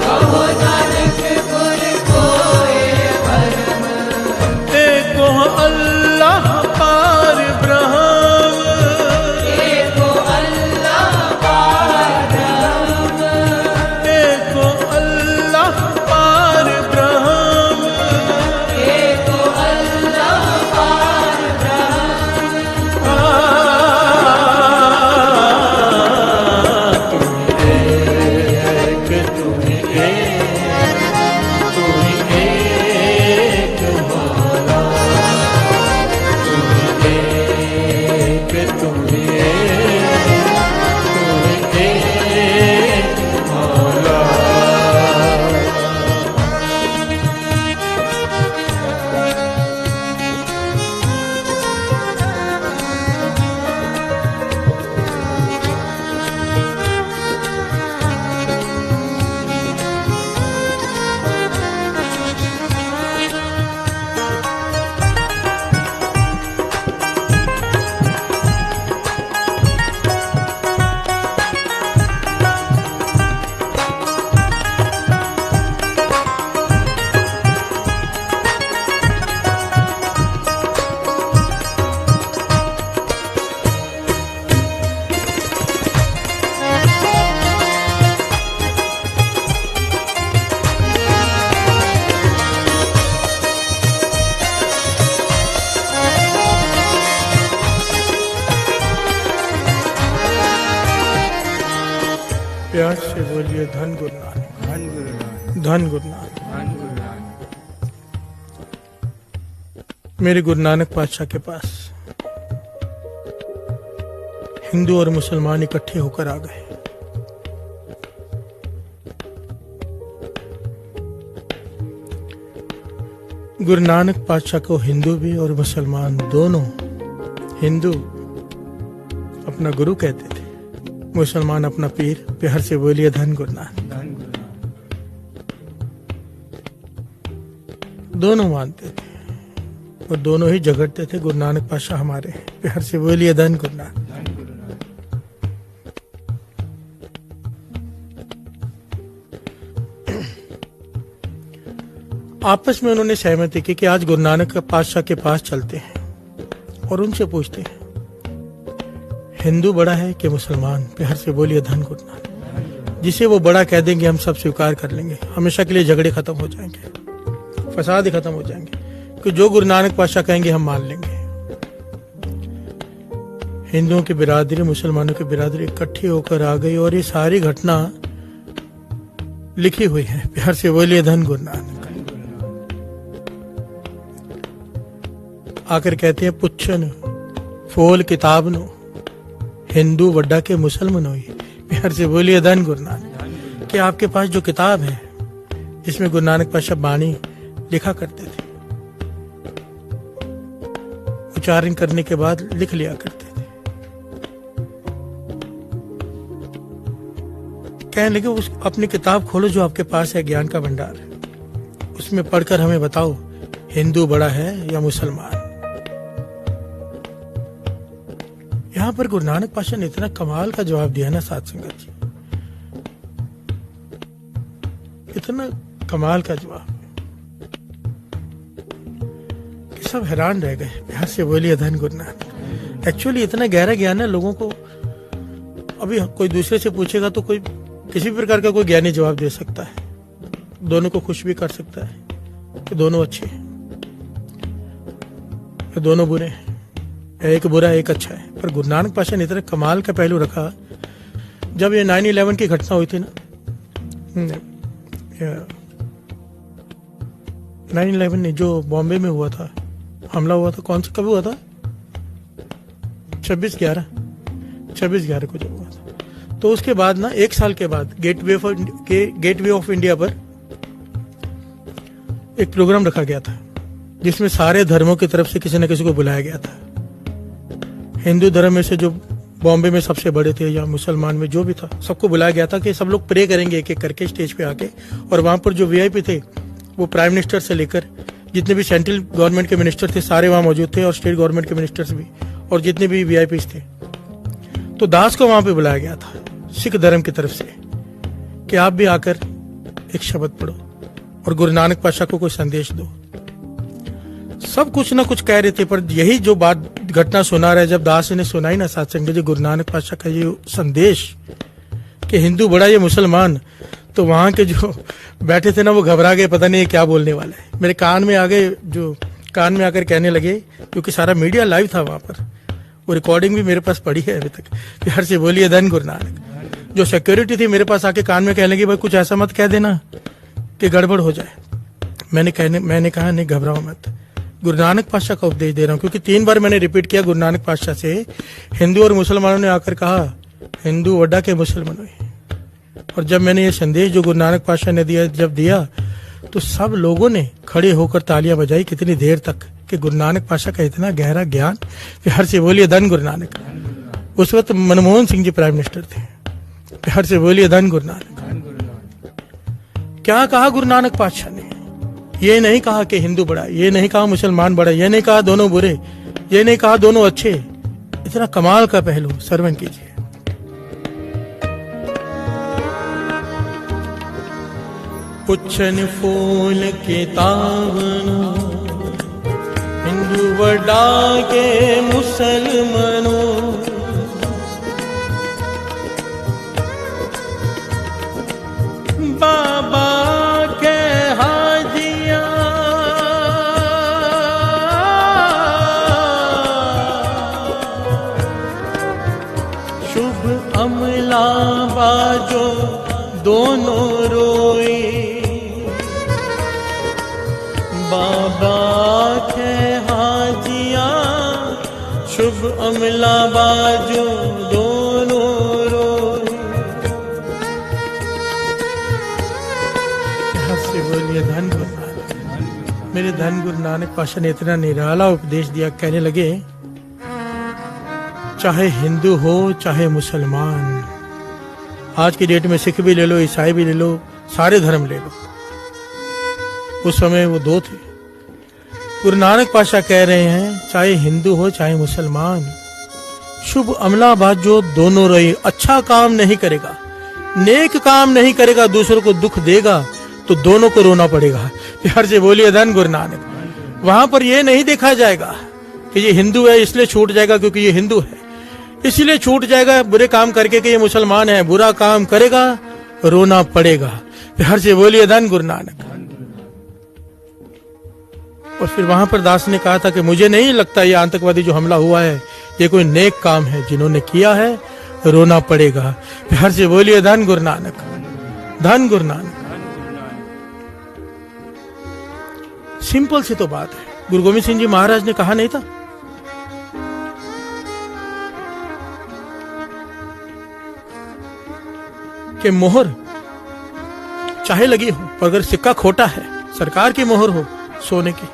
कहो नानक गुर खोए परम। एको अल्लाह पार ब्रह्म, एको अल्लाह पार ब्रह्म, एको अल्लाह पार ब्रह्म, एको अल्लाह पार ब्रह्म। तुम एक मौला, तुम एक मौला। प्यार से बोलिए धन गुरु नानक, धन गुरु नानक, धन गुरु नानक। धन गुरु नानक। मेरे गुरु नानक पातशाह के पास हिंदू और मुसलमान इकट्ठे होकर आ गए। गुरु नानक पातशाह को हिंदू भी और मुसलमान दोनों, हिंदू अपना गुरु कहते थे, मुसलमान अपना पीर। प्यार से बोलिए धन गुरु नानक। धन गुरु नानक। दोनों मानते थे और दोनों ही झगड़ते थे, गुरु नानक पातशाह हमारे। प्यार से बोलिए धन गुरु नानक। धन गुरु नानक। आपस में उन्होंने सहमति की कि आज गुरु नानक पातशाह के पास चलते हैं और उनसे पूछते हैं हिंदू बड़ा है कि मुसलमान। प्यार से बोलिए धन गुरु नानक। जिसे वो बड़ा कह देंगे हम सब स्वीकार कर लेंगे, हमेशा के लिए झगड़े खत्म हो जाएंगे, फसाद ही खत्म हो जाएंगे, कि जो गुरु नानक पातशाह कहेंगे हम मान लेंगे। हिंदुओं की बिरादरी मुसलमानों की बिरादरी इकट्ठी होकर आ गई और ये सारी घटना लिखी हुई है। प्यार से बोलिए धन गुरु नानक। आकर कहते हैं पुच्छन फोल किताब नो, हिंदू वड्डा के मुसलमान हुई। प्यार से बोलिए धन गुरु नानक। कि आपके पास जो किताब है जिसमें गुरु नानक पातशाह बाणी लिखा करते थे, उच्चारण करने के बाद लिख लिया करते थे, कहने लगे उस अपनी किताब खोलो जो आपके पास है, ज्ञान का भंडार, उसमें पढ़कर हमें बताओ हिंदू बड़ा है या मुसलमान। यहां पर गुरु नानक पातशाह ने इतना कमाल का जवाब दिया ना साथ संगत जी, इतना कमाल का जवाब कि सब हैरान रह गए। प्यार से बोलिए धन गुरु नानक। एक्चुअली इतना गहरा ज्ञान है लोगों को, अभी कोई दूसरे से पूछेगा तो कोई किसी भी प्रकार का कोई ज्ञानी जवाब दे सकता है, दोनों को खुश भी कर सकता है कि दोनों अच्छे हैं, दोनों बुरे हैं, एक बुरा एक अच्छा है। पर गुरु नानक पातशाह ने इतना कमाल का पहलू रखा। जब ये 9/11 की घटना हुई थी ना, 9/11 नहीं, जो बॉम्बे में हुआ था, हमला हुआ था, कौन सा कब हुआ था? 26/11 को जब हुआ था, तो उसके बाद ना 1 साल के बाद गेटवे ऑफ इंडिया पर एक प्रोग्राम रखा गया था जिसमें सारे धर्मों की तरफ से किसी न किसी को बुलाया गया था। हिंदू धर्म में से जो बॉम्बे में सबसे बड़े थे या मुसलमान में जो भी था, सबको बुलाया गया था कि सब लोग प्रे करेंगे एक एक करके स्टेज पे आके। और वहां पर जो वीआईपी थे वो प्राइम मिनिस्टर से लेकर जितने भी सेंट्रल गवर्नमेंट के मिनिस्टर थे सारे वहां मौजूद थे, और स्टेट गवर्नमेंट के मिनिस्टर्स भी, और जितने भी वीआईपी थे। तो दास को वहां पे बुलाया गया था सिख धर्म की तरफ से कि आप भी आकर एक शब्द पढ़ो और गुरु नानक पातशाह को कोई संदेश दो। सब कुछ ना कुछ कह रहे थे, पर यही जो बात घटना सुना रहे, जब दास ने सुनाई ना सत्संग में जो गुरु नानक पातशाह का ये संदेश कि हिंदू बड़ा ये मुसलमान, तो वहां के जो बैठे थे ना वो घबरा गए, पता नहीं ये क्या बोलने वाला है। मेरे कान में आ गए, जो कान में आकर कहने लगे, क्योंकि सारा मीडिया लाइव था वहां पर, वो रिकॉर्डिंग भी मेरे पास पड़ी है अभी तक, कि हर से बोलिए धन गुरु नानक। जो सिक्योरिटी थी मेरे पास आके कान में कहने लगी, भाई कुछ ऐसा मत कह देना कि गड़बड़ हो जाए। मैंने कहा नहीं घबराओ मत, गुरु नानक पातशाह का उपदेश दे रहा हूँ। क्योंकि 3 बार मैंने रिपीट किया गुरु नानक पातशाह से, हिंदू और मुसलमानों ने आकर कहा हिंदू वड्डा के मुसलमान हुए। और जब मैंने ये संदेश जो गुरु नानक पातशाह ने दिया तो सब लोगों ने खड़े होकर तालियां बजाई कितनी देर तक, कि गुरु नानक पातशाह का इतना गहरा ज्ञान कि हर से बोलिए धन गुरु नानक। उस वक्त मनमोहन सिंह जी प्राइम मिनिस्टर थे। हर से बोलिए धन गुरु नानक। क्या कहा गुरु नानक पातशाह ने? ये नहीं कहा कि हिंदू बड़ा, ये नहीं कहा मुसलमान बड़ा, ये नहीं कहा दोनों बुरे, ये नहीं कहा दोनों अच्छे। इतना कमाल का पहलू श्रवण कीजिए। पुच्छन फूल के तावनो, हिंदू वड्डा के मुसलमानों, बाबा के हाजिया, शुभ अमला बाजो दोनों रोई, बाबा के हाजिया शुभ अमला बाजो दोनों रोई। से बोलिए धन गुरु नानक। मेरे धन गुरु नानक पातशाह ने इतना निराला उपदेश दिया, कहने लगे चाहे हिंदू हो चाहे मुसलमान, आज की डेट में सिख भी ले लो, ईसाई भी ले लो, सारे धर्म ले लो, उस समय वो 2 थे। गुरु नानक पातशाह कह रहे हैं चाहे हिंदू हो चाहे मुसलमान, शुभ अमला बात जो दोनों रही, अच्छा काम नहीं करेगा, नेक काम नहीं करेगा, दूसरों को दुख देगा, तो दोनों को रोना पड़ेगा। प्यार से बोलिए धन गुरु नानक। वहां पर ये नहीं देखा जाएगा कि ये हिंदू है इसलिए छूट जाएगा, क्योंकि ये हिंदू है इसलिए छूट जाएगा बुरे काम करके, कि ये मुसलमान है बुरा काम करेगा रोना पड़ेगा। प्यार से बोलिए धन गुरु नानक। और फिर वहां पर दास ने कहा था कि मुझे नहीं लगता ये आतंकवादी जो हमला हुआ है ये कोई नेक काम है, जिन्होंने किया है रोना पड़ेगा। प्यार से बोलिए धन गुरु नानक, धन गुरु नानक। सिंपल सी तो बात है। गुरु गोविंद सिंह जी महाराज ने कहा नहीं था कि मोहर चाहे लगी हो, पर अगर सिक्का खोटा है, सरकार की मोहर हो सोने की,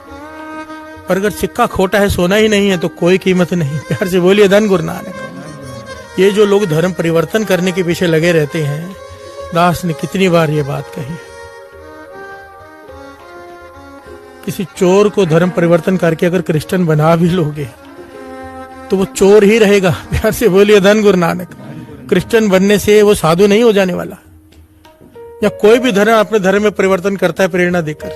पर अगर सिक्का खोटा है, सोना ही नहीं है, तो कोई कीमत नहीं। प्यार से बोलिए धन गुरु नानक। ये जो लोग धर्म परिवर्तन करने के पीछे लगे रहते हैं, दास ने कितनी बार ये बात कही है। किसी चोर को धर्म परिवर्तन करके अगर क्रिश्चियन बना भी लोगे तो वो चोर ही रहेगा। प्यार से बोलिए धन गुरु नानक। क्रिश्चियन बनने से वो साधु नहीं हो जाने वाला। या कोई भी धर्म अपने धर्म में परिवर्तन करता है प्रेरणा देकर,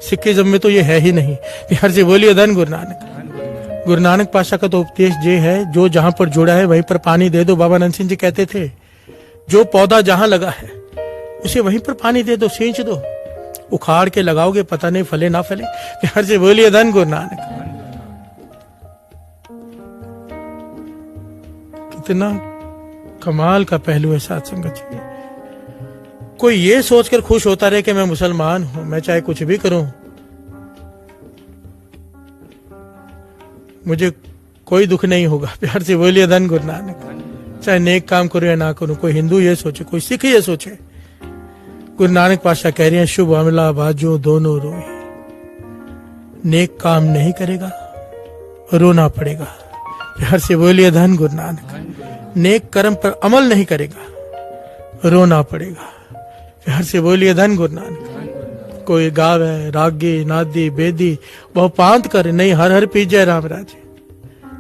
सिखिज्म में तो ये है ही नहीं। प्यार से बोलिए धन गुरु नानक। गुरु नानक पातशाह का तो उपदेश ये है, जो जहां पर जुड़ा है वहीं पर पानी दे दो। बाबा नंद सिंह जी कहते थे जो पौधा जहां लगा है उसे वहीं पर पानी दे दो, सींच दो। उखाड़ के लगाओगे पता नहीं फले ना फले। प्यार से बोलिए धन गुरु नानक। कितना कमाल का पहलू है साथ संगत जी। कोई ये सोचकर खुश होता रहे कि मैं मुसलमान हूं, मैं चाहे कुछ भी करूं, मुझे कोई दुख नहीं होगा। प्यार से बोलिए धन गुरु नानक। चाहे नेक काम करो या ना करो, कोई हिंदू ये सोचे, कोई सिख ये सोचे। गुरु नानक पातशाह कह रहे हैं, शुभ अमला बाजो दोनों रोए। नेक काम नहीं करेगा, रोना पड़ेगा। प्यार से बोलिए धन गुरु नानक। नेक कर्म पर अमल नहीं करेगा, रोना पड़ेगा। प्यार से बोलिए धन गुरु नानक। कोई गावे रागी नादी बेदी बहु पांत करे, नहीं हर हर पीजे राम राजे।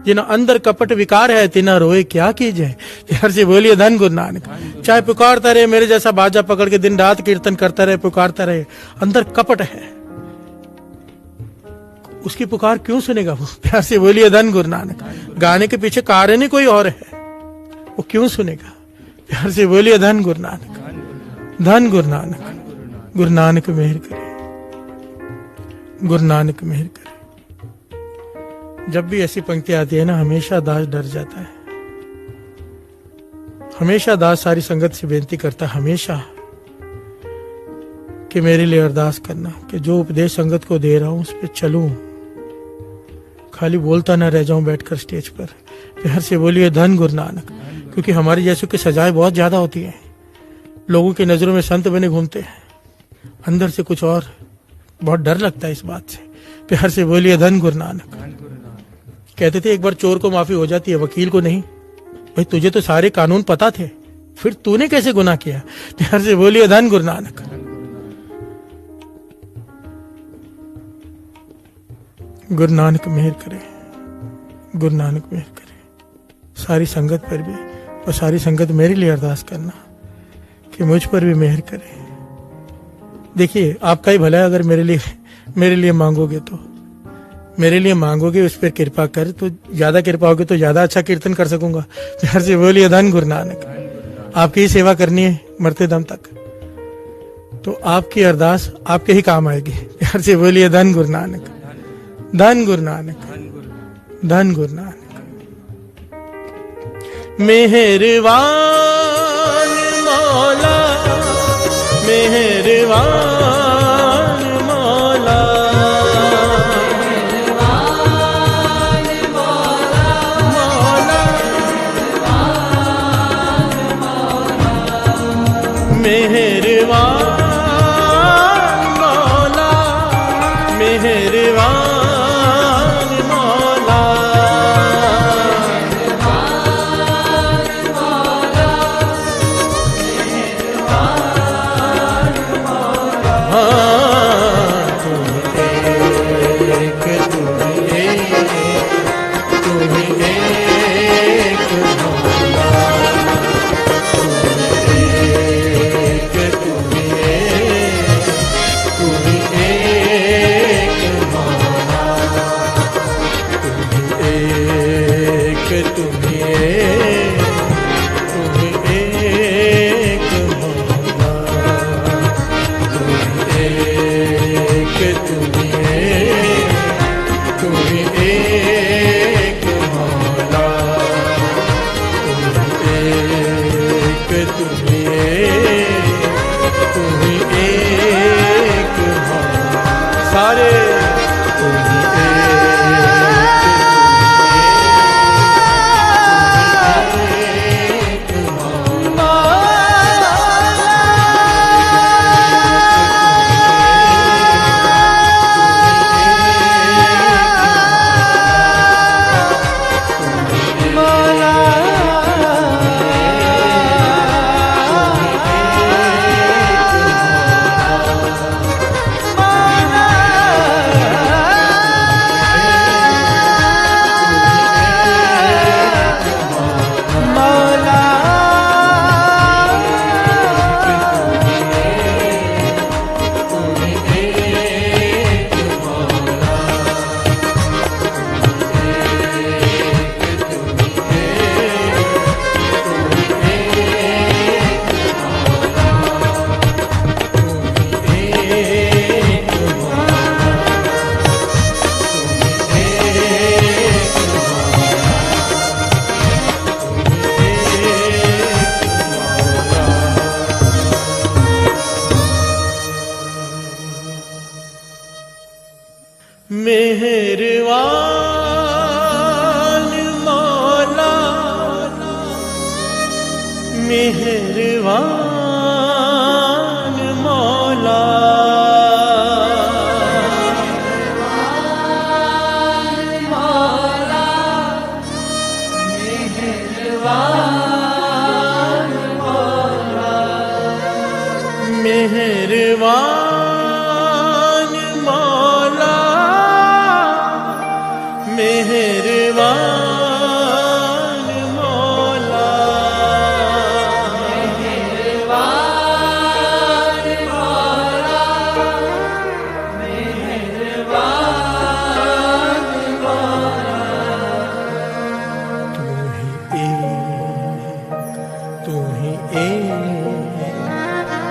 जिन्हें अंदर कपट विकार है, तिना रोए क्या कीजिए। प्यार से बोलिए धन गुरु नानक। चाहे पुकारता रहे, मेरे जैसा बाजा पकड़ के दिन रात कीर्तन करता रहे, पुकारता रहे, अंदर कपट है, उसकी पुकार क्यों सुनेगा वो। प्यार से बोलिए धन गुरु नानक। गाने के पीछे कारण ही कोई और है, वो क्यों सुनेगा। प्यार से बोलिए धन गुरु नानक। धन गुरु नानक। गुरु नानक मेहर करे, गुरु नानक मेहर करे। जब भी ऐसी पंक्ति आती है ना, हमेशा दास डर जाता है। हमेशा दास सारी संगत से बेनती करता है, हमेशा, कि मेरे लिए अरदास करना कि जो उपदेश संगत को दे रहा हूं उस पर चलूं, खाली बोलता ना रह जाऊं बैठकर स्टेज पर। प्यार से बोलिए धन गुरु नानक। क्योंकि हमारी जैसों की सजाएं बहुत ज्यादा होती हैं। लोगों की नजरों में संत बने घूमते हैं, अंदर से कुछ और। बहुत डर लगता है इस बात से। प्यार से बोलिए धन गुरु नानक। कहते थे एक बार चोर को माफी हो जाती है, वकील को नहीं। भाई तुझे तो सारे कानून पता थे, फिर तूने कैसे गुनाह किया। प्यार से बोलिए धन गुरु नानक। गुरु नानक मेहर करे, गुरु नानक मेहर करे। सारी संगत पर भी, और सारी संगत मेरे लिए अरदास करना कि मुझ पर भी मेहर करे। देखिए आपका ही भला है, अगर मेरे लिए मांगोगे तो, मेरे लिए मांगोगे, उस पर कृपा कर, तो ज्यादा कृपा होगी तो ज्यादा अच्छा कीर्तन कर सकूंगा। प्यार से बोलिए धन गुरु नानक। आपकी ही सेवा करनी है मरते दम तक, तो आपकी अरदास आपके ही काम आएगी। प्यार से बोलिए धन गुरु नानक। धन गुरु नानक। धन गुरु नानक। मेहरबान मौला, मेहरबान मौला, मेहरबान मौला, मेहरबान मौला, मेहरबान मौला मेहरबान मौला मेहरबान मौला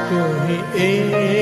तू ही एक